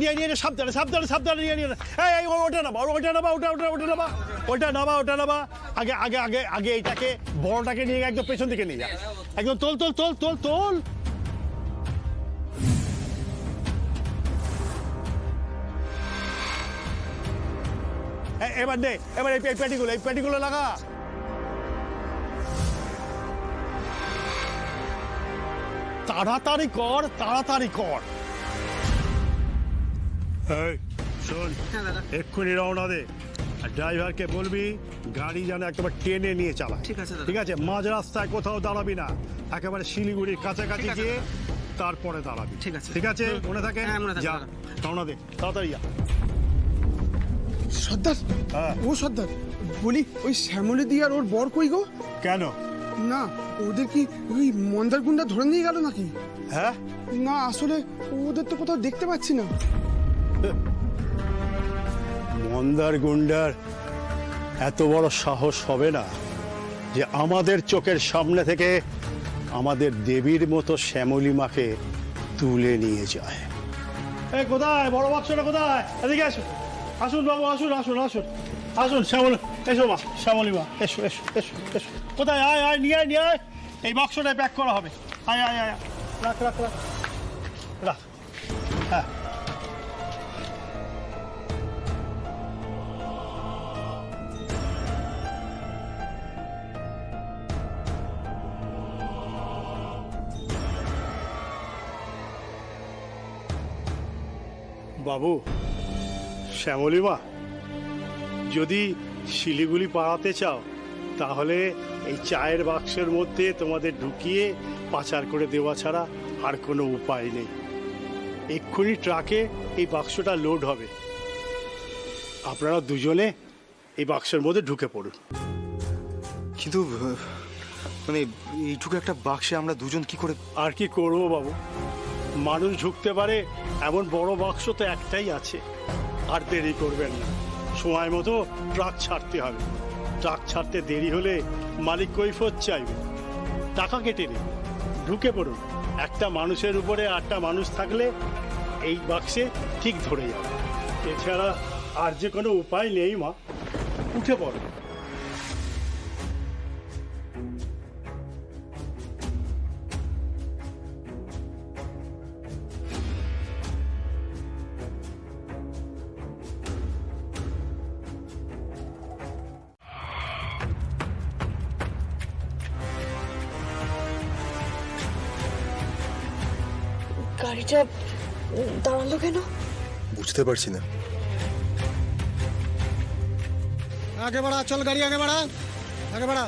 নিয়ে নিয়ে সাবধানে সাবধানে সাবধানে নিয়ে নিয়ে এই ওটা নামা ওটা নামা ওটা ওটা ওটা নামা ওটা নামা ওটা নামা আগে আগে আগে আগে এইটাকে বড়টাকে নিয়ে একদম পেছন দিকে নিয়ে যা একদম তোল তোল তোল তোল তোল এবার দে এবার এই প্যাটিগুলো লাগা তাড়াতাড়ি কর এই শোন এক্ষুনি রওনা দে আর ড্রাইভারকে বলবি গাড়ি যেন একেবারে টেনে নিয়ে চালায় ঠিক আছে মাঝ রাস্তায় কোথাও দাঁড়াবি না একেবারে শিলিগুড়ির কাছাকাছি গিয়ে তারপরে দাঁড়াবি ঠিক আছে মনে থাকে যা রওনা দে তাড়াতাড়ি যা সর্দার ও সর্দার বলি ওই শ্যামলী আর ওর বর কই গো? কেন না ওদের কি ওই মন্দার গুন্ডা ধরে নিয়ে গেল নাকি? হ্যাঁ না আসলে ওদের তো কোথাও দেখতে পাচ্ছি না। মন্দার গুন্ডার এত বড় সাহস হবে না যে আমাদের চোখের সামনে থেকে আমাদের দেবীর মতো শ্যামলী মাকে তুলে নিয়ে যায়। এই কোথায় বড় বাক্সটা কোথায়? এদিকে আসুন আসুন বাবু আসুন আসুন আসুন আসুন শ্যামল এসো মা শ্যামলী মা এসো এসো এসো এসো কোথায় আয় আয় নিয়ে আয় নিয়ে আয় এই বাক্সটায় প্যাক করা হবে আয় আয় আয় রাখ রাখ রাখ রাখ হ্যাঁ বাবু শ্যামলী মা যদি শিলিগুড়ি পাড়াতে চাও তাহলে এই চায়ের বাক্সের মধ্যে তোমাদের ঢুকিয়ে পাচার করে দেওয়া ছাড়া আর কোনো উপায় নেই এক্ষুনি ট্রাকে এই বাক্সটা লোড হবে আপনারা দুজনে এই বাক্সের মধ্যে ঢুকে পড়ুন। কিন্তু মানে এইটুকু একটা বাক্সে আমরা দুজন কি করে? আর কি করবো বাবু মানুষ ঢুকতে পারে এমন বড় বাক্স তো একটাই আছে আর দেরি করবেন না সময় মতো ট্রাক ছাড়তে হবে ট্রাক ছাড়তে দেরি হলে মালিক কৈফিয়ত চাইবে টাকা কেটে নেবে ঢুকে পড়ুন একটা মানুষের উপরে 8টা মানুষ থাকলে এই বাক্সে ঠিক ধরে যাবে এছাড়া আর যে কোনো উপায় নেই মা উঠে পড়ো। গাড়িটা দাঁড়ালো কেন বুঝতে পারছি না। আগে বাড়া চল গাড়ি আগে বাড়া আগে বাড়া।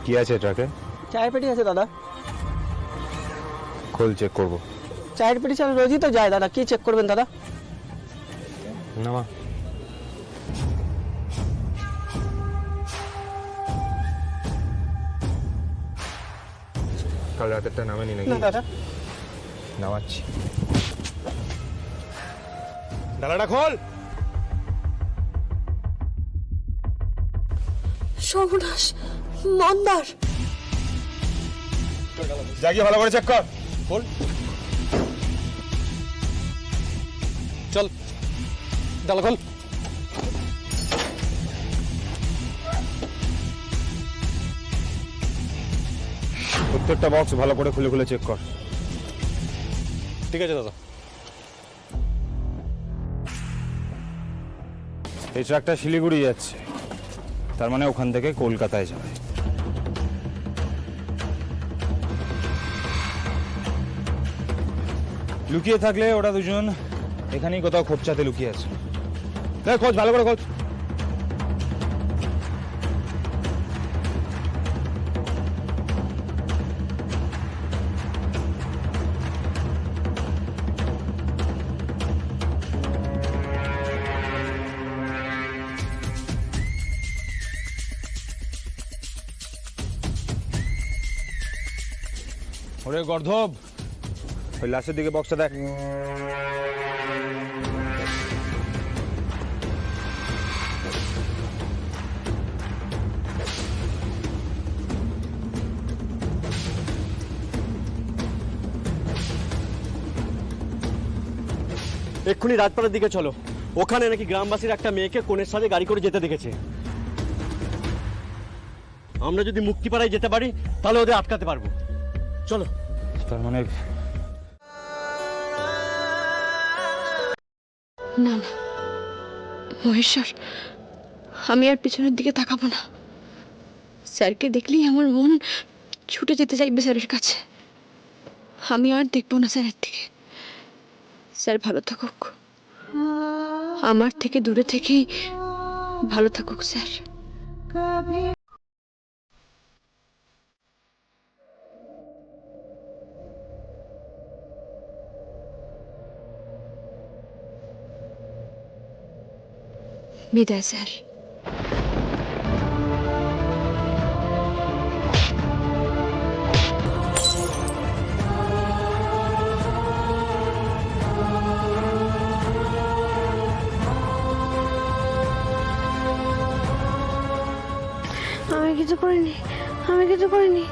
কি আছে ট্রাকে? চায়ের পেটি আছে দাদা। খোল চেক করবো। চায়ের পেটি চাল রোজই তো যায় দাদা, কি চেক করবেন দাদা? নামা। কাল রাতেরটা নামেনি নাকি? না দাদা। নামাচ্ছি। ডালাটা খোল। সর্বনাশ মন্দার জাগিয়ে ভালো করে চেক কর। খোল। চল ডালা খোল। প্রত্যেকটা বক্স ভালো করে খুলে খুলে চেক কর। ঠিক আছে দাদা। এই ট্রাকটা শিলিগুড়ি যাচ্ছে, তার মানে ওখান থেকে কলকাতায় যাবে। লুকিয়ে থাকলে ওরা দুজন এখানেই কোথাও খোপচাতে লুকিয়ে আছে। দেখ খোঁজ ভালো করে খোঁজ। ওরে গর্ধব, ওই লাশের দিকে বক্সটা দেখ। এক্ষুনি রাজপাড়ার দিকে চলো, ওখানে নাকি গ্রামবাসীর একটা মেয়েকে কোণের সাথে গাড়ি করে যেতে দেখেছে। আমরা যদি মুক্তিপাড়ায় যেতে পারি তাহলে ওদের আটকাতে পারবো। চলো। তার মানে না না মহেশ্বর, আমি আর পিছনের দিকে তাকাবো না। স্যারকে দেখলেই আমার মন ছুটে যেতে চাইবে স্যারের কাছে। আমি আর দেখবো না স্যারের দিকে। স্যার ভালো থাকুক, আমার থেকে দূরে থেকেই ভালো থাকুক স্যার। বিদায় স্যার। আমি কিছু করিনি, আমি কিছু করিনি।